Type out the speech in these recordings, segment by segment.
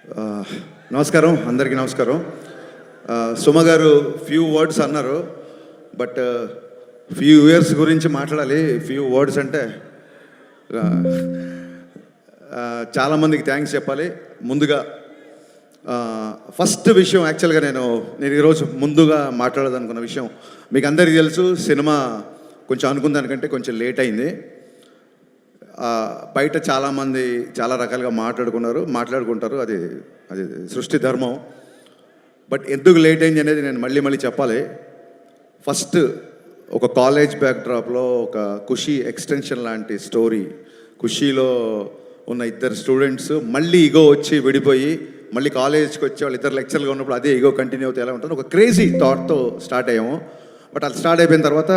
నమస్కారం, అందరికీ నమస్కారం. సుమ గారు ఫ్యూ వర్డ్స్ అన్నారు, బట్ ఫ్యూ ఇయర్స్ గురించి మాట్లాడాలి. ఫ్యూ వర్డ్స్ అంటే చాలామందికి థ్యాంక్స్ చెప్పాలి. ముందుగా ఫస్ట్ విషయం, యాక్చువల్గా నేను ఈరోజు ముందుగా మాట్లాడాలనుకున్న విషయం మీకు అందరికీ తెలుసు. సినిమా కొంచెం అనుకున్న దానికంటే కొంచెం లేట్ అయింది. బయట చాలామంది చాలా రకాలుగా మాట్లాడుకుంటారు, అది సృష్టి ధర్మం. బట్ ఎందుకు లేట్ అయింది అనేది నేను మళ్ళీ చెప్పాలి. ఫస్ట్ ఒక కాలేజ్ బ్యాక్డ్రాప్లో ఒక ఖుషీ ఎక్స్టెన్షన్ లాంటి స్టోరీ. ఖుషీలో ఉన్న ఇద్దరు స్టూడెంట్స్ మళ్ళీ ఈగో వచ్చి విడిపోయి మళ్ళీ కాలేజ్కి వచ్చి వాళ్ళు ఇద్దరు లెక్చర్గా ఉన్నప్పుడు అదే ఈగో కంటిన్యూ అవుతే ఎలా ఉంటుంది, ఒక క్రేజీ థాట్తో స్టార్ట్ అయ్యాము. బట్ అది స్టార్ట్ అయిపోయిన తర్వాత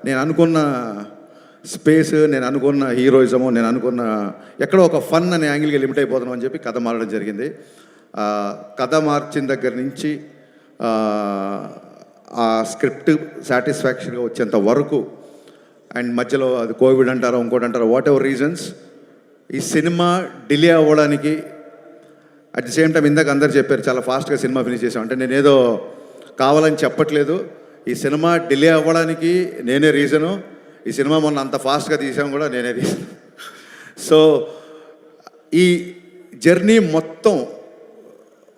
నేను అనుకున్న స్పేస్, నేను అనుకున్న హీరోయిజము, నేను అనుకున్న ఎక్కడో ఒక ఫన్ అనే యాంగిల్కి లిమిట్ అయిపోతున్నాం అని చెప్పి కథ మారడం జరిగింది. కథ మార్చిన దగ్గర నుంచి ఆ స్క్రిప్ట్ సాటిస్ఫాక్షన్గా వచ్చేంత వరకు, అండ్ మధ్యలో అది కోవిడ్ అంటారో ఇంకోటి అంటారో, వాట్ ఎవర్ రీజన్స్, ఈ సినిమా డిలే అవ్వడానికి అట్ ది సేమ్ టైం ఇందాక అందరు చెప్పారు చాలా ఫాస్ట్గా సినిమా ఫినిష్ చేసాం అంటే నేనేదో కావాలని చెప్పట్లేదు. ఈ సినిమా డిలే అవ్వడానికి నేనే రీజను. ఈ సినిమా మొన్న అంత ఫాస్ట్గా తీసాం కూడా నేనే రీజన్. సో ఈ జర్నీ మొత్తం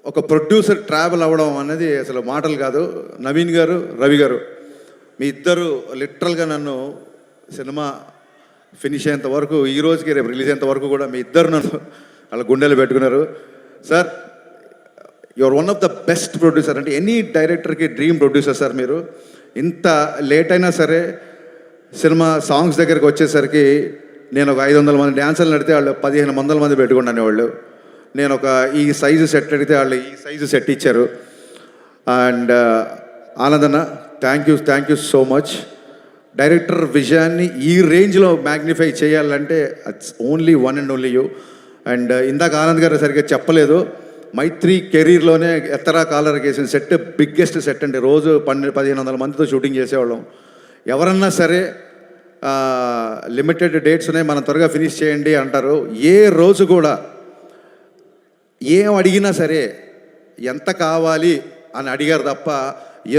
ఒక ప్రొడ్యూసర్ ట్రావెల్ అవ్వడం అనేది అసలు మాటలు కాదు. నవీన్ గారు, రవి గారు, మీ ఇద్దరు లిటరల్గా నన్ను సినిమా ఫినిష్ అయ్యేంత వరకు, ఈ రోజుకి రేపు రిలీజ్ అయ్యేంత వరకు కూడా మీ ఇద్దరు నన్ను వాళ్ళ గుండెలు పెట్టుకున్నారు. Sir, your one of the best producer. అంటే ఎనీ డైరెక్టర్కి డ్రీమ్ ప్రొడ్యూసర్ సార్ మీరు. ఇంత లేట్ అయినా సరే సినిమా సాంగ్స్ దగ్గరికి వచ్చేసరికి నేను ఒక 500 మంది డ్యాన్సర్లు నడితే వాళ్ళు 1500 మంది పెట్టుకున్నాను. వాళ్ళు నేను ఒక ఈ సైజు సెట్ అడిగితే వాళ్ళు ఈ సైజు సెట్ ఇచ్చారు. అండ్ ఆనందన్న, thank you so much. Director విజయాన్ని ఈ రేంజ్లో మ్యాగ్నిఫై చేయాలంటే it's only one and only you. And ఇందాక ఆనంద్ గారు సరిగ్గా చెప్పలేదు, మైత్రి కెరీర్లోనే ఎత్తరా కాలర్ వేసిన సెట్ బిగ్గెస్ట్ సెట్ అండి. రోజు 1500 మందితో షూటింగ్ చేసేవాళ్ళం. ఎవరన్నా సరే లిమిటెడ్ డేట్స్ ఉన్నాయి, మనం త్వరగా ఫినిష్ చేయండి అంటారు. ఏ రోజు కూడా ఏం అడిగినా సరే ఎంత కావాలి అని అడిగారు తప్ప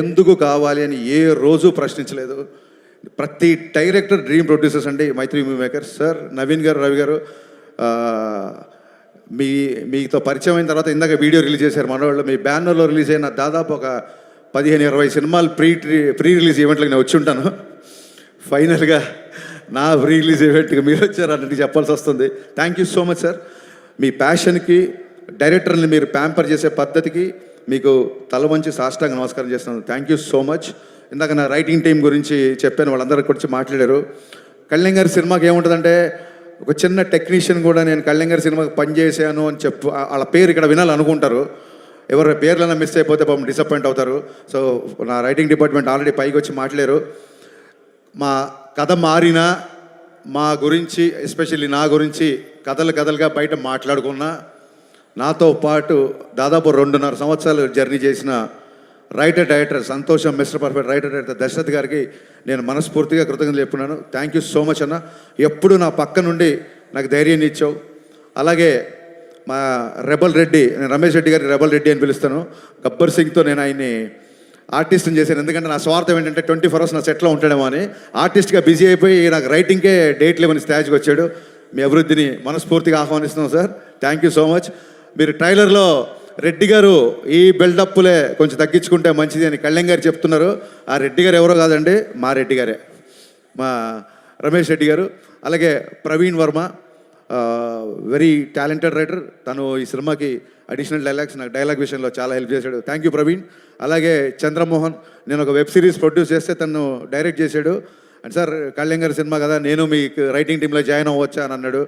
ఎందుకు కావాలి అని ఏ రోజు ప్రశ్నించలేదు. ప్రతి డైరెక్టర్ డ్రీమ్ ప్రొడ్యూసర్స్ అండి మైత్రి మూవీ మేకర్స్. సార్, నవీన్ గారు, రవి గారు, మీతో పరిచయం అయిన తర్వాత ఇందాక వీడియో రిలీజ్ చేశారు మనవాళ్ళు. మీ బ్యానర్లో రిలీజ్ అయిన దాదాపు ఒక 15-20 సినిమాలు ప్రీ రిలీజ్ ఈవెంట్లకు నేను వచ్చి ఉంటాను. ఫైనల్గా నా ప్రీ రిలీజ్ ఈవెంట్కి మీరు వచ్చారు అన్నట్టు చెప్పాల్సి వస్తుంది. Thank you so much sir. మీ ప్యాషన్కి, డైరెక్టర్ని మీరు ప్యాంపర్ చేసే పద్ధతికి మీకు తల వంచి సాష్టాంగ నమస్కారం చేస్తున్నాను. Thank you so much. ఇందాక నా రైటింగ్ టీం గురించి చెప్పాను, వాళ్ళందరి గురించి మాట్లాడారు. కళ్యాణ్ గారి సినిమాకి ఏముంటుందంటే, ఒక చిన్న టెక్నీషియన్ కూడా నేను కళ్యాణ్ గారి సినిమాకి పనిచేసాను అని వాళ్ళ పేరు ఇక్కడ వినాలనుకుంటారు. ఎవరి పేర్లైనా మిస్ అయిపోతే పాపం డిసప్పాయింట్ అవుతారు. సో నా రైటింగ్ డిపార్ట్మెంట్ ఆల్రెడీ పైకి వచ్చి మాట్లాడారు. మా కథ మారినా మా గురించి, ఎస్పెషల్లీ నా గురించి కథలుగా బయట మాట్లాడుకున్నా, నాతో పాటు దాదాపు 2.5 సంవత్సరాలు జర్నీ చేసిన రైటర్ డైరెక్టర్ సంతోషం, mister perfect writer director Dashrath గారికి నేను మనస్ఫూర్తిగా కృతజ్ఞతలు చెప్పుకున్నాను. థ్యాంక్ యూ సో మచ్ అన్న. ఎప్పుడు నా పక్క నుండి నాకు ధైర్యాన్ని ఇచ్చావు. అలాగే మా రెబల్ రెడ్డి, నేను రమేష్ రెడ్డి గారి రెబల్ రెడ్డి అని పిలుస్తాను. గబ్బర్ సింగ్తో నేను ఆయన్ని ఆర్టిస్ట్ని చేశాను. ఎందుకంటే నా స్వార్థం ఏంటంటే 24 hours నా సెట్లో ఉంటాడేమో అని. ఆర్టిస్ట్గా బిజీ అయిపోయి నాకు రైటింగ్కే డేట్ లేవని స్టేజ్కి వచ్చాడు. మీ అభివృద్ధిని మనస్ఫూర్తిగా ఆహ్వానిస్తున్నాం sir. Thank you so much. మీరు ట్రైలర్లో రెడ్డి గారు ఈ బిల్డప్లే కొంచెం తగ్గించుకుంటే మంచిది అని కళ్యాణ్ గారు చెప్తున్నారు. ఆ రెడ్డి గారు ఎవరో కాదండి, మా రెడ్డి గారే, మా రమేష్ రెడ్డి గారు. అలాగే Praveen Varma, very talented writer. తను ఈ సినిమాకి అడిషనల్ డైలాగ్స్, నాకు డైలాగ్ విషయంలో చాలా హెల్ప్ చేశాడు. Thank you Praveen. అలాగే చంద్రమోహన్, నేను ఒక వెబ్ సిరీస్ ప్రొడ్యూస్ చేస్తే తను డైరెక్ట్ చేశాడు. అండ్ సార్, కళ్యాణ్ గారి సినిమా కదా, నేను మీ రైటింగ్ టీంలో జాయిన్ అవ్వచ్చా అని అన్నాడు.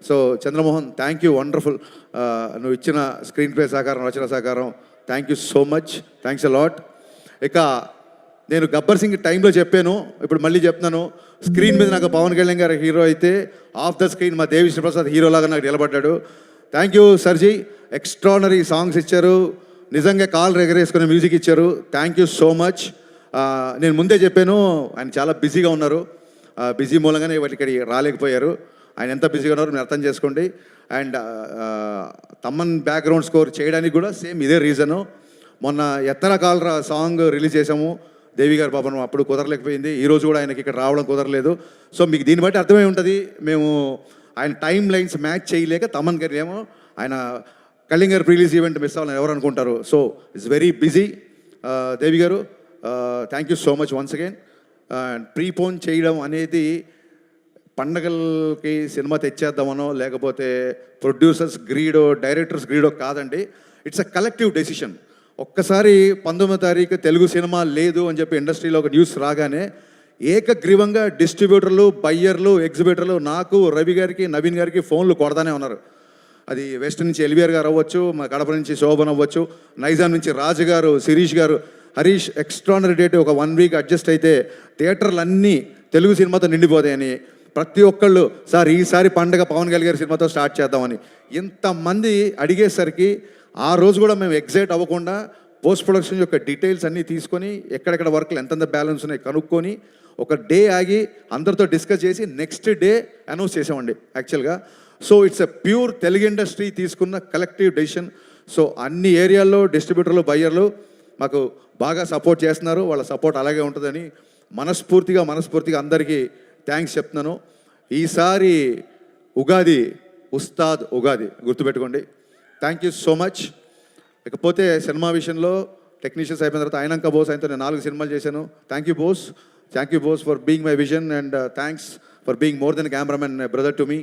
So Chandramohan, thank you, wonderful. నువ్వు ఇచ్చిన స్క్రీన్ ప్లే సహకారం, రచన సహకారం, thank you so much. Thanks a lot. ఇక నేను గబ్బర్ సింగ్ టైంలో చెప్పాను, ఇప్పుడు మళ్ళీ చెప్తున్నాను. స్క్రీన్ మీద నాకు పవన్ కళ్యాణ్ గారు హీరో అయితే, ఆఫ్ ద స్క్రీన్ మా దేవి శ్రీప్రసాద్ హీరోలాగా నాకు నిలబడ్డాడు. థ్యాంక్ యూ సర్జీ. ఎక్స్ట్రానరీ సాంగ్స్ ఇచ్చారు, నిజంగా కాల్ ఎగరేసుకునే మ్యూజిక్ ఇచ్చారు. Thank you so much. నేను ముందే చెప్పాను, ఆయన చాలా బిజీగా ఉన్నారు. బిజీ మూలంగానే ఇక్కడికి రాలేకపోయారు. ఆయన ఎంత బిజీగా ఉన్నారో మీరు అర్థం చేసుకోండి. అండ్ తమన్ బ్యాక్గ్రౌండ్ స్కోర్ చేయడానికి కూడా సేమ్ ఇదే రీజను. మొన్న ఎత్తన కాలరా సాంగ్ రిలీజ్ చేసాము, దేవి గారు పాపం అప్పుడు కుదరలేకపోయింది, ఈరోజు కూడా ఆయనకి ఇక్కడ రావడం కుదరలేదు. సో మీకు దీన్ని బట్టి అర్థమై ఉంటుంది, మేము ఆయన టైం లైన్స్ మ్యాచ్ చేయలేక తమన్ గారు ఏమో ఆయన కళింగ గారు రిలీజ్ ఈవెంట్ మిస్ అవ్వాలని ఎవరు అనుకుంటారు. So it's very busy. Devi గారు thank you so much once again. Prepone చేయడం అనేది పండగలకి సినిమా తెచ్చేద్దామనో లేకపోతే ప్రొడ్యూసర్స్ గ్రీడో డైరెక్టర్స్ గ్రీడో కాదండి. It's a collective decision. ఒక్కసారి 19వ తారీఖు తెలుగు సినిమా లేదు అని చెప్పి ఇండస్ట్రీలో ఒక న్యూస్ రాగానే ఏకగ్రీవంగా డిస్ట్రిబ్యూటర్లు, బయ్యర్లు, ఎగ్జిబిటర్లు నాకు, రవి గారికి, నవీన్ గారికి ఫోన్లు కొడతానే ఉన్నారు. అది వెస్ట్ నుంచి ఎల్విఆర్ గారు అవ్వచ్చు, మా కడప నుంచి శోభన్ అవ్వచ్చు, నైజాం నుంచి రాజు గారు, శిరీష్ గారు, హరీష్ ఎక్స్ట్రానరీ డేట్ ఒక 1 వీక్ అడ్జస్ట్ అయితే థియేటర్లు అన్నీ తెలుగు సినిమాతో నిండిపోతాయని ప్రతి ఒక్కళ్ళు సార్ ఈసారి పండగ పవన్ కళ్యాణ్ గారి సినిమాతో స్టార్ట్ చేద్దామని ఇంతమంది అడిగేసరికి ఆ రోజు కూడా మేము ఎగ్జైట్ అవ్వకుండా పోస్ట్ ప్రొడక్షన్ యొక్క డీటెయిల్స్ అన్నీ తీసుకొని ఎక్కడెక్కడ వర్క్లు ఎంతెంత బ్యాలెన్స్ ఉన్నాయి కనుక్కొని ఒక డే ఆగి అందరితో డిస్కస్ చేసి నెక్స్ట్ డే అనౌన్స్ చేసామండి యాక్చువల్గా. So it's a pure Telugu industry తీసుకున్న కలెక్టివ్ డెసిషన్. సో అన్ని ఏరియాల్లో డిస్ట్రిబ్యూటర్లు, బయ్యర్లు మాకు బాగా సపోర్ట్ చేస్తున్నారు. వాళ్ళ సపోర్ట్ అలాగే ఉంటుందని మనస్ఫూర్తిగా అందరికీ థ్యాంక్స్ చెప్తున్నాను. ఈసారి ఉగాది ఉస్తాద్ ఉగాది గుర్తుపెట్టుకోండి. Thank you so much. ఇకపోతే సినిమా విషయంలో టెక్నీషియన్స్ అయిపోయిన తర్వాత అయినాక బోస్ ఆయనతో నేను 4 సినిమాలు చేశాను. Thank you Bose for being my vision and thanks for being more than cameraman brother to me.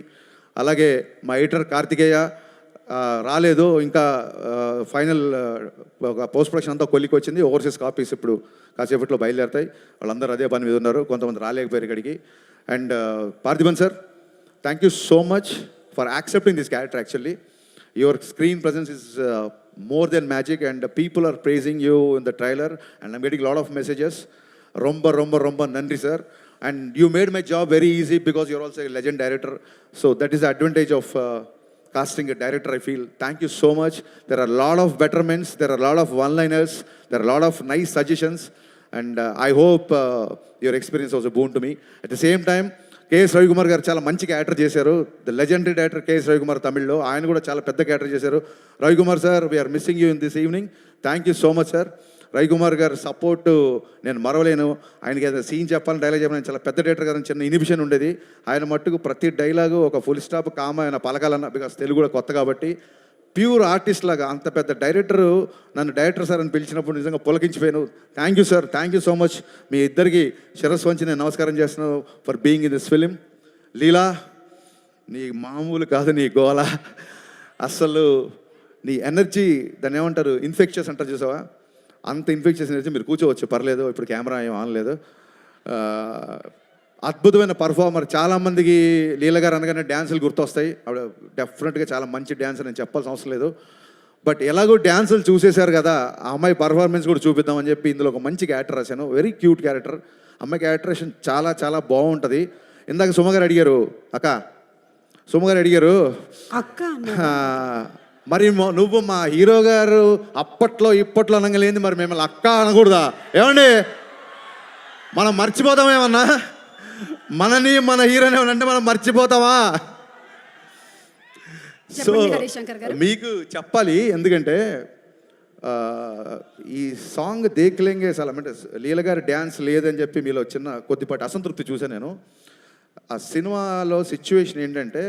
అలాగే మా ఎడిటర్ కార్తికేయ రాలేదు ఇంకా, ఫైనల్ ఒక పోస్ట్ ప్రొడక్షన్ అంతా కొలికి వచ్చింది. ఓవర్సీస్ కాపీస్ ఇప్పుడు కాసేపట్లో బయలుదేరుతాయి. వాళ్ళందరూ అదే పని మీద ఉన్నారు, కొంతమంది రాలేకపోయారు ఇక్కడికి. And Parthiban sir, thank you so much for accepting this character. Actually your screen presence is more than magic and people are praising you in the trailer and I'm getting a lot of messages. Romba nandri sir, and you made my job very easy because you're also a legend director. So that is the advantage of casting a director, I feel. Thank you so much. There are a lot of betterments, there are a lot of one-liners, there are a lot of nice suggestions and I hope your experience was a boon to me. At the same time, KS Ravikumar గారు చాలా మంచి character చేశారు. The legendary director KS Ravikumar తమిళ్లో, ఆయన కూడా చాలా పెద్ద character చేశారు. Ravikumar sir, we're missing you in this evening. Thank you so much sir. Ravikumar గారు సపోర్టు నేను మరవలేను. ఆయనకి ఏదైనా సీన్ చెప్పాలని, డైలాగ్ చెప్పాలని చాలా పెద్ద డైరెక్టర్ గారు, చిన్న ఇనిబిషన్ ఉండేది. ఆయన మట్టుకు ప్రతి డైలాగు ఒక ఫుల్ స్టాప్ కామ ఆయన పలకాలన్న, బికాస్ తెలుగు కూడా కొత్త కాబట్టి ప్యూర్ ఆర్టిస్ట్ లాగా అంత పెద్ద డైరెక్టరు నన్ను డైరెక్టర్ సార్ అని పిలిచినప్పుడు నిజంగా పులకించిపోయాను. Thank you sir, thank you so much. మీ ఇద్దరికి శిరస్సు వంచి నేను నమస్కారం చేస్తున్నాను for being in this film. Leela, నీ మామూలు కాదు నీ గోల, అసలు నీ ఎనర్జీ, దాన్ని ఏమంటారు, ఇన్ఫెక్షన్స్ అంటారు చూసావా, అంత ఇన్ఫెక్షన్స్ ఎనర్జీ. మీరు కూర్చోవచ్చు పర్లేదు, ఇప్పుడు కెమెరా ఏం ఆనలేదు. అద్భుతమైన పర్ఫార్మర్. చాలామందికి లీల గారు అనగానే డ్యాన్సులు గుర్తొస్తాయి. ఆవిడ డెఫినెట్గా చాలా మంచి డ్యాన్సర్, నేను చెప్పాల్సిన అవసరం లేదు. బట్ ఎలాగో డ్యాన్సులు చూసేశారు కదా, ఆ అమ్మాయి పర్ఫార్మెన్స్ కూడా చూపిద్దామని చెప్పి ఇందులో ఒక మంచి క్యారెక్టర్ రాశాను. Very cute character. అమ్మాయి క్యారెక్టరేషన్ చాలా చాలా బాగుంటుంది. ఇందాక సుమగారు అడిగారు, సుమగారు అడిగారు అక్క మరి నువ్వు మా హీరో గారు అప్పట్లో ఇప్పట్లో అనగలేంది, మరి మిమ్మల్ని అక్క అనకూడదా? ఏమండి, మనం మర్చిపోతామేమన్నా? మనని మన హీరోని ఏమనంటే మనం మర్చిపోతామా? సో మీకు చెప్పాలి, ఎందుకంటే ఈ సాంగ్ దేఖ్లేంగే చాలా, అంటే లీల గారి డ్యాన్స్ లేదని చెప్పి మీలో చిన్న కొద్దిపాటి అసంతృప్తి చూసాను నేను. ఆ సినిమాలో సిచ్యువేషన్ ఏంటంటే,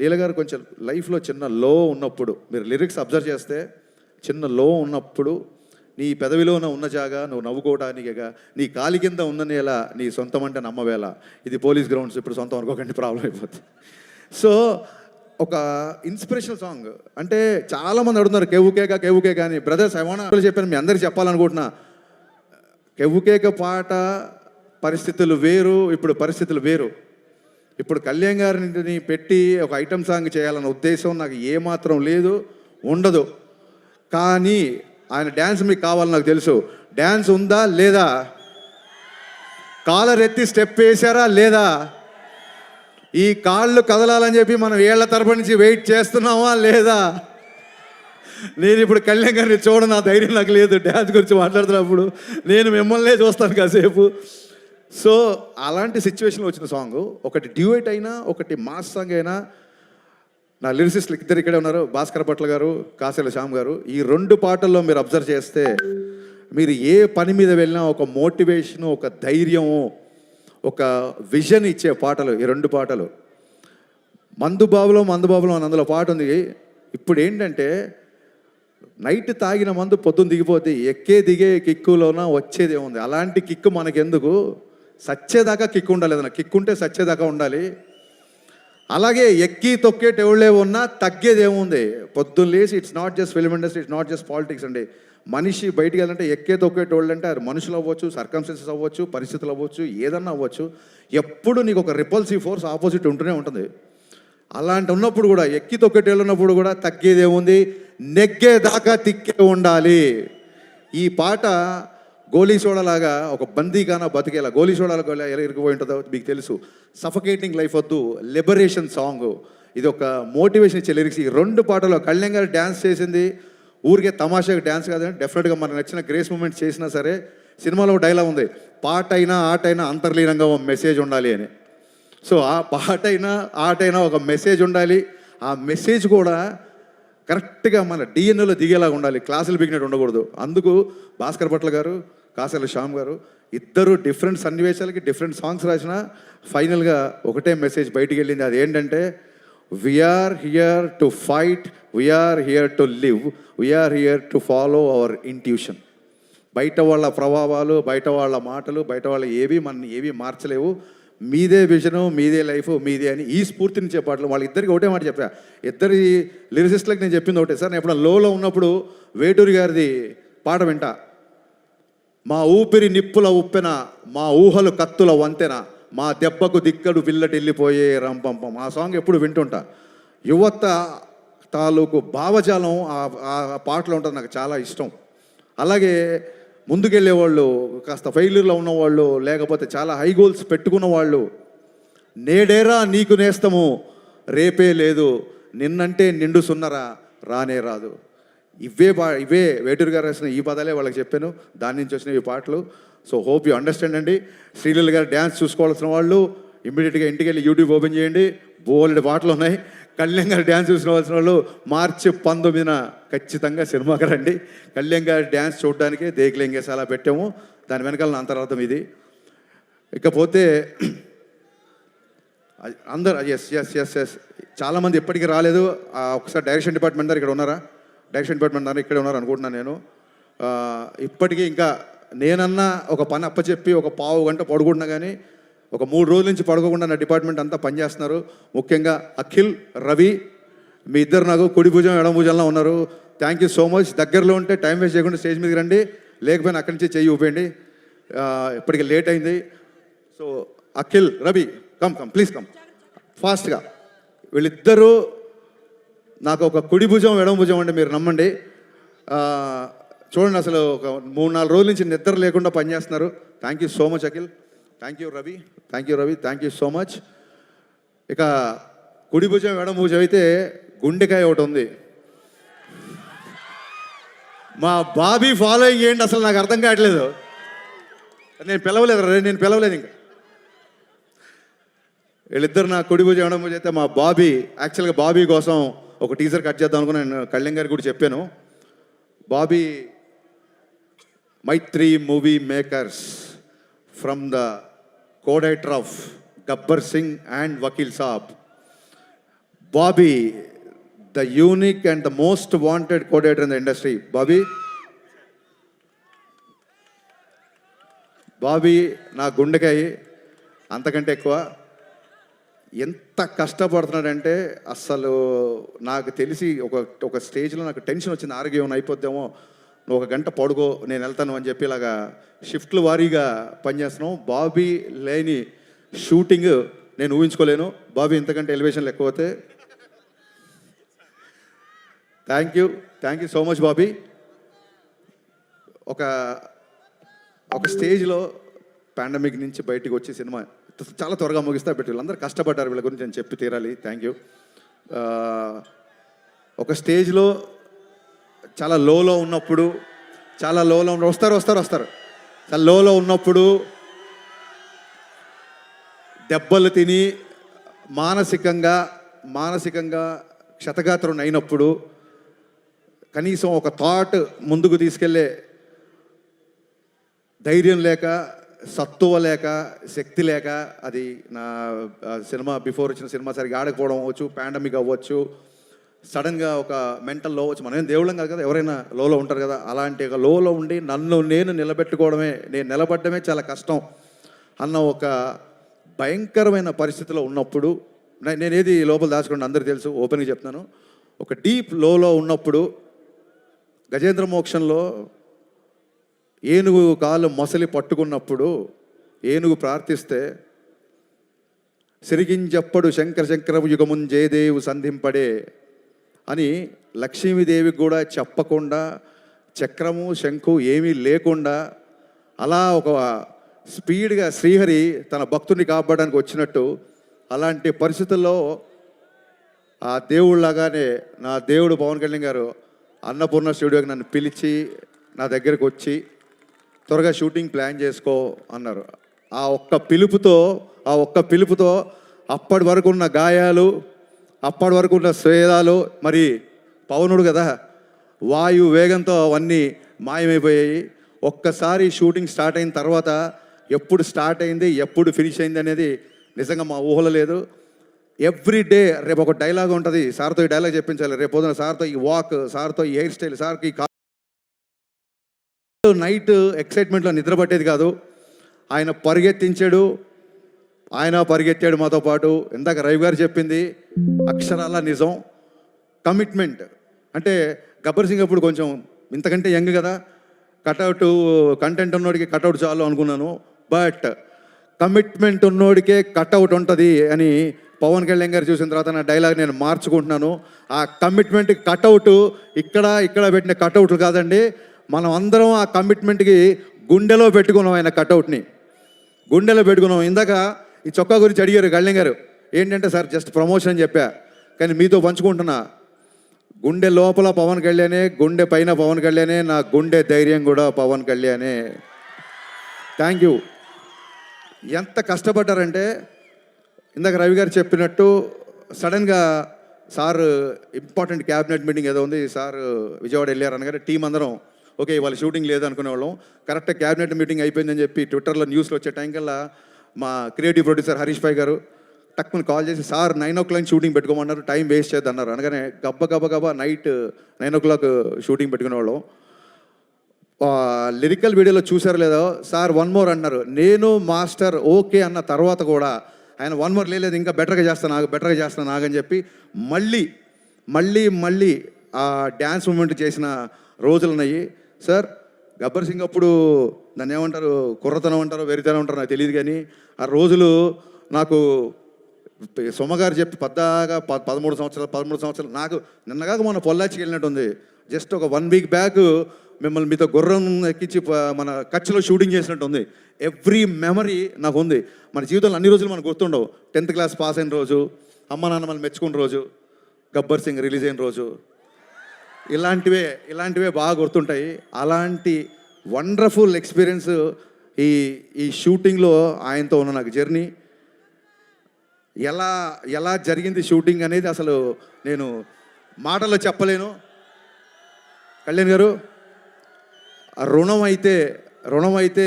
లీల గారు కొంచెం లైఫ్లో చిన్న లో ఉన్నప్పుడు, మీరు లిరిక్స్ అబ్జర్వ్ చేస్తే చిన్న లో ఉన్నప్పుడు, నీ పెదవిలోన ఉన్న జాగా నువ్వు నవ్వుకోవడానికిగా, నీ కాలి కింద ఉన్న నేల నీ సొంతం అంటే నమ్మవేళ, ఇది పోలీస్ గ్రౌండ్స్, ఇప్పుడు సొంతం అనుకోకండి ప్రాబ్లం అయిపోతుంది. సో ఒక ఇన్స్పిరేషనల్ సాంగ్. అంటే చాలామంది అడుగుతున్నారు కెవ్వుకేక అని. బ్రదర్స్, ఐ వాంట్ చెప్పాను, మీ అందరికీ చెప్పాలనుకుంటున్నా, కెవ్వుకేక పాట పరిస్థితులు వేరు, ఇప్పుడు పరిస్థితులు వేరు. ఇప్పుడు కళ్యాణ్ గారిని పెట్టి ఒక ఐటమ్ సాంగ్ చేయాలన్న ఉద్దేశం నాకు ఏమాత్రం లేదు, ఉండదు. కానీ ఆయన డ్యాన్స్ మీకు కావాలని నాకు తెలుసు. డ్యాన్స్ ఉందా లేదా? కాలర్ ఎత్తి స్టెప్ వేశారా లేదా? ఈ కాళ్ళు కదలాలని చెప్పి మనం ఏళ్ల తరపు నుంచి వెయిట్ చేస్తున్నామా లేదా? నేను ఇప్పుడు కళ్యాణ్ గారిని చూడను, నా ధైర్యం నాకు లేదు. డ్యాన్స్ గురించి మాట్లాడుతున్నప్పుడు నేను మిమ్మల్నే చూస్తాను కాసేపు. సో అలాంటి సిచ్యువేషన్లో వచ్చిన సాంగ్, ఒకటి డ్యూయట్ అయినా ఒకటి మాస్ సాంగ్ అయినా, నా లిరిసిస్టులు ఇద్దరు ఇక్కడే ఉన్నారు, భాస్కర్ భట్ల గారు, కాసేల శ్యామ్ గారు. ఈ 2 పాటల్లో మీరు అబ్జర్వ్ చేస్తే మీరు ఏ పని మీద వెళ్ళినా ఒక మోటివేషను, ఒక ధైర్యము, ఒక విజన్ ఇచ్చే పాటలు ఈ 2 పాటలు. మందుబాబులో అని అందులో పాట ఉంది. ఇప్పుడు ఏంటంటే నైట్ తాగిన మందు పొద్దున్న దిగిపోతే ఎక్కే దిగే కిక్కులోన వచ్చేది ఏముంది. అలాంటి కిక్కు మనకెందుకు, సచ్చేదాకా కిక్కు ఉండాలి. ఏదైనా కిక్కు ఉంటే సచ్చేదాకా ఉండాలి. అలాగే ఎక్కి తొక్కేటెవళ్ళే ఉన్నా తగ్గేది ఏముంది. పొద్దున్న లేసి it's not just film industry, it's not just politics అండి. మనిషి బయటికి వెళ్ళాలంటే ఎక్కే తొక్కేటోళ్ళు అంటే అది మనుషులు అవ్వచ్చు, సర్కమ్స్టెన్సెస్ అవ్వచ్చు, పరిస్థితులు అవ్వచ్చు, ఏదన్నా అవ్వచ్చు. ఎప్పుడు నీకు ఒక రిపల్సివ్ ఫోర్స్ ఆపోజిట్ ఉంటూనే ఉంటుంది. అలాంటి ఉన్నప్పుడు కూడా, ఎక్కి తొక్కేటోళ్ళు ఉన్నప్పుడు కూడా తగ్గేది ఏముంది, నెగ్గేదాకా తిక్కే ఉండాలి. ఈ పాట గోలీ సోడాలాగా ఒక బందీగానా బతికేలా, గోలీ సోడాలో ఎలా ఇరిగిపోయి ఉంటుందో మీకు తెలుసు. సఫకేటింగ్ లైఫ్ వద్దు, లిబరేషన్ సాంగ్. ఇది ఒక మోటివేషన్ ఇచ్చే లిరిక్స్. ఈ 2 పాటలో కళ్యాణ్ గారు డ్యాన్స్ చేసింది ఊరికే తమాషాగా డ్యాన్స్ కాదండి, డెఫినెట్గా మనకు నచ్చిన గ్రేస్ మూమెంట్స్ చేసినా సరే. సినిమాలో డైలాగ్ ఉంది, పాట అయినా ఆటైనా అంతర్లీనంగా ఒక మెసేజ్ ఉండాలి అని. సో ఆ పాట అయినా ఆటైనా ఒక మెసేజ్ ఉండాలి. ఆ మెసేజ్ కూడా కరెక్ట్గా మన డిఎన్ఏలో దిగేలాగా ఉండాలి, క్లాసులు బిగినట్టు ఉండకూడదు. అందుకు భాస్కర్ భట్ల గారు, కాసేల శ్యామ్ గారు ఇద్దరు డిఫరెంట్ సన్నివేశాలకి డిఫరెంట్ సాంగ్స్ రాసిన ఫైనల్గా ఒకటే మెసేజ్ బయటికి వెళ్ళింది. అది ఏంటంటే, we're here to fight, we're here to live, we're here to follow our intuition. బయట వాళ్ళ ప్రభావాలు, బయట వాళ్ళ మాటలు, బయట వాళ్ళ ఏవి మార్చలేవు. మీదే విజను, మీదే లైఫ్, మీదే అని ఈ స్ఫూర్తినిచ్చే పాటలు. వాళ్ళిద్దరికి ఒకటే మాట చెప్పా, ఇద్దరి లిరిసిస్టులకు నేను చెప్పింది ఒకటే. సార్ నేను ఎప్పుడు లోలో ఉన్నప్పుడు వేటూరి గారిది పాట వింటా, మా ఊపిరి నిప్పుల ఉప్పెన, మా ఊహలు కత్తుల వంతెన, మా దెబ్బకు దిక్కడు పిల్లటెళ్ళిపోయే రంపంపం. ఆ సాంగ్ ఎప్పుడు వింటుంటా. యువత తాలూకు భావజాలం ఆ పాటలో ఉంటుంది, నాకు చాలా ఇష్టం. అలాగే ముందుకెళ్ళే వాళ్ళు, కాస్త ఫెయిల్యూర్లో ఉన్నవాళ్ళు, లేకపోతే చాలా హై గోల్స్ పెట్టుకున్న వాళ్ళు, నేడేరా నీకు నేస్తము, రేపే లేదు, నిన్నంటే నిండు సున్నరా రానే రాదు. ఇవే వేటూరు గారు రాసిన ఈ పదాలే వాళ్ళకి చెప్పాను, దాని నుంచి వచ్చిన ఈ పాటలు. సో హోప్ యూ అండర్స్టాండ్ అండి. శ్రీలీల గారు డ్యాన్స్ చూసుకోవాల్సిన వాళ్ళు ఇమ్మీడియట్గా ఇంటికి వెళ్ళి యూట్యూబ్ ఓపెన్ చేయండి, బోల్డ్ పాటలు ఉన్నాయి. కళ్యాణ్ గారు డ్యాన్స్ చూసుకోవాల్సిన వాళ్ళు మార్చి 19న ఖచ్చితంగా సినిమాకి రండి. కళ్యాణ్ గారి డ్యాన్స్ చూడడానికి దేకులేంగేసి అలా పెట్టాము, దాని వెనకాల నా అంతరార్థం ఇది. ఇకపోతే అందరు ఎస్ ఎస్ ఎస్ ఎస్ చాలామంది ఎప్పటికీ రాలేదు. ఒకసారి డైరెక్షన్ డిపార్ట్మెంట్ దారు ఇక్కడ ఉన్నారా? డైరెక్షన్ డిపార్ట్మెంట్ దారు ఇక్కడే ఉన్నారు అనుకుంటున్నాను నేను. ఇప్పటికీ ఇంకా నేనన్నా ఒక పని అప్పచెప్పి ఒక పావు గంట పడుకుంటున్నా కానీ ఒక 3 రోజుల నుంచి పడుకోకుండా నా డిపార్ట్మెంట్ అంతా పనిచేస్తున్నారు. ముఖ్యంగా అఖిల్, రవి, మీ ఇద్దరు నాకు కుడి భుజం ఎడమ భుజంలో ఉన్నారు. Thank you so much. దగ్గరలో ఉంటే టైం వేస్ట్ చేయకుండా స్టేజ్ మీదకి రండి, లేకపోయినా అక్కడి నుంచి చెయ్యి ఊపేయండి. ఇప్పటికి లేట్ అయింది. So Akhil, Ravi, come please come ఫాస్ట్గా. వీళ్ళిద్దరూ నాకు ఒక కుడి భుజం ఎడమ భుజం అంటే మీరు నమ్మండి. చూడండి, అసలు ఒక 3-4 రోజుల నుంచి నిద్ర లేకుండా పనిచేస్తున్నారు. Thank you so much Akhil. Thank you Ravi, thank you so much. ఇక కుడి భుజం ఎడమ భుజం అయితే గుండెకాయ ఒకటి ఉంది. మా బాబీ ఫాలోయింగ్ ఏంటి అసలు నాకు అర్థం కావట్లేదు. నేను పిలవలేదు ఇంకా. వీళ్ళిద్దరు నా కుడి భుజం ఎడమ భుజం అయితే మా బాబీ. యాక్చువల్గా బాబీ కోసం ఒక టీజర్ కట్ చేద్దాం అనుకుని నేను కళ్యాణ్ గారికి కూడా చెప్పాను. Bobby Mythri Movie Makers from the co-director of Gabbar Singh and Vakil Saab. Bobby, the unique and the most wanted co-director in the industry. Bobby నా గుండెకాయ అంతకంటే ఎక్కువ. ఎంత కష్టపడుతున్నాడంటే అసలు నాకు తెలిసి ఒక స్టేజ్లో నాకు టెన్షన్ వచ్చింది, ఆరోగ్యం అయిపోద్దేమో, నువ్వు 1 గంట పడుకో నేను వెళ్తాను అని చెప్పి ఇలాగా షిఫ్ట్లు వారీగా పనిచేస్తున్నాం. బాబీ లేని షూటింగ్ నేను ఊహించుకోలేను. బాబీ ఇంతకంటే ఎలివేషన్లు ఎక్కువైతే. Thank you so much Bobby. ఒక స్టేజ్లో పాండమిక్ నుంచి బయటికి వచ్చి సినిమా చాలా త్వరగా ముగిస్తా పెట్టి వీళ్ళందరూ కష్టపడ్డారు, వీళ్ళ గురించి నేను చెప్పి తీరాలి. Thank you. ఒక స్టేజ్లో చాలా లోలో ఉన్నప్పుడు వస్తారు చాలా లోలో ఉన్నప్పుడు దెబ్బలు తిని మానసికంగా క్షతగాత్రం అయినప్పుడు కనీసం ఒక థాట్ ముందుకు తీసుకెళ్ళే ధైర్యం లేక, సత్తువ లేక, శక్తి లేక, అది నా సినిమా బిఫోర్ వచ్చిన సినిమా సరిగా ఆడకపోవడం అవ్వచ్చు, పాండమిక్ అవ్వచ్చు, సడన్గా ఒక మెంటల్ లో అవ్వచ్చు. మనమేం దేవుళ్ళం కాదు కదా, ఎవరైనా లోలో ఉంటారు కదా. అలాంటి ఒక లోలో ఉండి నన్ను నేను నిలబడమే చాలా కష్టం అన్న ఒక భయంకరమైన పరిస్థితిలో ఉన్నప్పుడు, నేనేది లోపల దాచుకోండి అందరికీ తెలుసు, ఓపెన్గా చెప్తున్నాను. ఒక డీప్ లోలో ఉన్నప్పుడు గజేంద్ర మోక్షంలో ఏనుగు కాలు మొసలి పట్టుకున్నప్పుడు ఏనుగు ప్రార్థిస్తే సిరిగింజప్పడు శంకరము యుగమున్ జయదేవు సంధింపడే అని లక్ష్మీదేవికి కూడా చెప్పకుండా, చక్రము శంఖు ఏమీ లేకుండా అలా ఒక స్పీడ్గా శ్రీహరి తన భక్తుడిని కాపాడడానికి వచ్చినట్టు, అలాంటి పరిస్థితుల్లో ఆ దేవుళ్ళలాగానే నా దేవుడు పవన్ కళ్యాణ్ గారు అన్నపూర్ణ స్టూడియోకి నన్ను పిలిచి నా దగ్గరకు వచ్చి త్వరగా షూటింగ్ ప్లాన్ చేసుకో అన్నారు. ఆ ఒక్క పిలుపుతో అప్పటి వరకు ఉన్న గాయాలు, అప్పటి వరకు ఉన్న స్వేదాలు, మరి పవనుడు కదా, వాయు వేగంతో అవన్నీ మాయమైపోయాయి. ఒక్కసారి షూటింగ్ స్టార్ట్ అయిన తర్వాత ఎప్పుడు స్టార్ట్ అయింది, ఎప్పుడు ఫినిష్ అయింది అనేది నిజంగా మా ఊహలో లేదు. ఎవ్రీ డే రేపు ఒక డైలాగ్ ఉంటుంది, సార్తో ఈ డైలాగ్ చెప్పించాలి, రేపు పొద్దున సార్తో ఈ వాక్, సార్తో ఈ హెయిర్ స్టైల్, సార్కి నైట్ ఎక్సైట్మెంట్లో నిద్ర పట్టేది కాదు. ఆయన పరిగెత్తాడు మాతో పాటు. ఇందాక రవి గారు చెప్పింది అక్షరాల నిజం. కమిట్మెంట్ అంటే గబ్బర్ సింగ్ అప్పుడు కొంచెం ఇంతకంటే యంగ్ కదా, కటౌట్ కంటెంట్ ఉన్నోడికి కటౌట్ చాలు అనుకున్నాను. బట్ కమిట్మెంట్ ఉన్నోడికే కటౌట్ ఉంటుంది అని పవన్ కళ్యాణ్ గారు చూసిన తర్వాత నా డైలాగ్ నేను మార్చుకుంటున్నాను. ఆ కమిట్మెంట్ కటౌట్ ఇక్కడ పెట్టిన కటౌట్లు కాదండి, మనం అందరం ఆ కమిట్మెంట్కి గుండెలో పెట్టుకున్నాం. ఆయన కటౌట్ని గుండెలో పెట్టుకున్నాం. ఇందాక ఈ చొక్కా గురించి అడిగారు కళ్యాణ్ గారు, ఏంటంటే సార్ జస్ట్ ప్రమోషన్ చెప్పా, కానీ మీతో పంచుకుంటున్నా. గుండె లోపల పవన్ కళ్యాణే, గుండె పైన పవన్ కళ్యాణే, నా గుండె ధైర్యం కూడా పవన్ కళ్యాణే. Thank you. ఎంత కష్టపడ్డారంటే ఇందాక రవి గారు చెప్పినట్టు సడన్గా సార్ ఇంపార్టెంట్ క్యాబినెట్ మీటింగ్ ఏదో ఉంది, సార్ విజయవాడ వెళ్ళారు అనగానే టీం అందరం ఓకే ఇవాళ షూటింగ్ లేదు అనుకునేవాళ్ళం. కరెక్ట్గా క్యాబినెట్ మీటింగ్ అయిపోయిందని చెప్పి ట్విట్టర్లో న్యూస్లో వచ్చే టైం కల్లా మా క్రియేటివ్ ప్రొడ్యూసర్ హరీష్ భాయ్ గారు టక్కుని కాల్ చేసి, సార్ 9 o'clock షూటింగ్ పెట్టుకోమన్నారు, టైం వేస్ట్ చేద్దాం అన్నారు. అనగానే గబ్బ నైట్ 9 o'clock షూటింగ్ పెట్టుకునేవాళ్ళం. లిరికల్ వీడియోలో చూసారు లేదో, సార్ 1 more అన్నారు. నేను మాస్టర్ ఓకే అన్న తర్వాత కూడా ఆయన 1 more లేదు, ఇంకా బెటర్గా చేస్తాను ఆగని చెప్పి మళ్ళీ ఆ డ్యాన్స్ మూమెంట్ చేసిన రోజులు ఉన్నాయి. సార్ గబ్బర్ సింగ్ అప్పుడు దాన్ని ఏమంటారు, కుర్రతనం అంటారో వెరితనం అంటారో నాకు తెలియదు, కానీ ఆ రోజులు నాకు సొమ్మగారు చెప్పి పద్దాగా 13 సంవత్సరాలు నాకు నిన్నగాక మన పొల్లాచికి వెళ్ళినట్టుంది. జస్ట్ ఒక 1 week బ్యాక్ మిమ్మల్ని మీతో గుర్రం ఎక్కించి మన కచ్లో షూటింగ్ చేసినట్టు ఉంది. ఎవ్రీ మెమరీ నాకు ఉంది. మన జీవితంలో అన్ని రోజులు మనకు గుర్తుండవు. 10th class పాస్ అయిన రోజు, అమ్మ నాన్న మనల్ని మెచ్చుకున్న రోజు, గబ్బర్ సింగ్ రిలీజ్ అయిన రోజు, ఇలాంటివే బాగా గుర్తుంటాయి. అలాంటి వండర్ఫుల్ ఎక్స్పీరియన్స్ ఈ షూటింగ్లో ఆయనతో ఉన్న నాకు జర్నీ. ఎలా జరిగింది షూటింగ్ అనేది అసలు నేను మాటల్లో చెప్పలేను. కళ్యాణ్ గారు, రుణం అయితే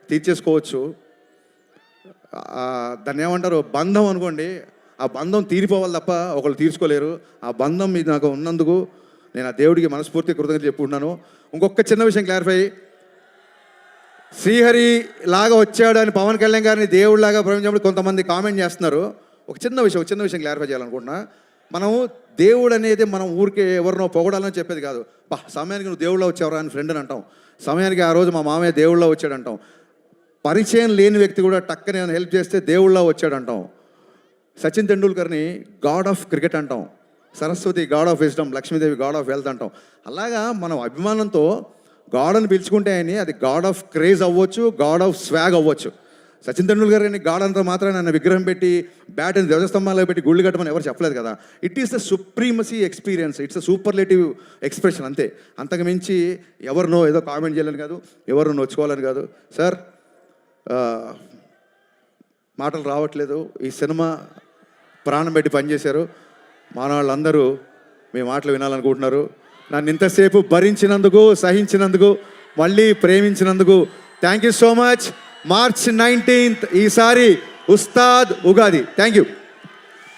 తీర్చేసుకోవచ్చు, దాన్ని ఏమంటారు బంధం అనుకోండి, ఆ బంధం తీరిపోవాలి తప్ప ఒకళ్ళు తీర్చుకోలేరు. ఆ బంధం మీద నాకు ఉన్నందుకు నేను ఆ దేవుడికి మనస్ఫూర్తి కృతజ్ఞతలు చెప్పుకుంటున్నాను. ఇంకొక చిన్న విషయం క్లారిఫై, శ్రీహరి లాగా వచ్చాడు అని పవన్ కళ్యాణ్ గారిని దేవుడిలాగా ప్రపంచంలో కొంతమంది కామెంట్ చేస్తున్నారు. ఒక చిన్న విషయం క్లారిఫై చేయాలనుకుంటున్నా. మనము దేవుడు అనేది మనం ఊరికే ఎవరినో పొగడాలని చెప్పేది కాదు. సమయానికి నువ్వు దేవుళ్ళ వచ్చావరా అని ఫ్రెండ్ అని అంటాం, సమయానికి ఆ రోజు మా మామయ్య దేవుళ్ళ వచ్చాడు అంటాం, పరిచయం లేని వ్యక్తి కూడా టక్కని హెల్ప్ చేస్తే దేవుళ్ళ వచ్చాడు అంటాం, సచిన్ తెండూల్కర్ని గాడ్ ఆఫ్ క్రికెట్ అంటాం, Saraswati God of wisdom, Lakshmidevi God of wealth అంటాం. అలాగా మనం అభిమానంతో గాడ్ అని పిలుచుకుంటే అని అది గాడ్ ఆఫ్ క్రేజ్ అవ్వచ్చు, గాడ్ ఆఫ్ స్వాగ్ అవ్వచ్చు. సచిన్ తెండూల్కర్ గారిని గాడ్ అంతా మాత్రం నన్ను విగ్రహం పెట్టి బ్యాట్ అని ధ్వజస్తంభాల్లో పెట్టి గుళ్ళు కట్టమని ఎవరు చెప్పలేదు కదా. It is the supremacy experience, it's a superlative expression అంతే. అంతకు మించి ఎవరినో ఏదో కామెంట్ చేయాలని కాదు, ఎవరినో నొచ్చుకోవాలని కాదు. సార్ మాటలు రావట్లేదు. ఈ సినిమా ప్రాణం పెట్టి పనిచేశారు. మన వాళ్ళందరూ మీ మాటలు వినాలనుకుంటున్నారు. నన్ను ఇంతసేపు భరించినందుకు, సహించినందుకు, మళ్ళీ ప్రేమించినందుకు thank you so much. March 19th ఈసారి ఉస్తాద్ ఉగాది. Thank you.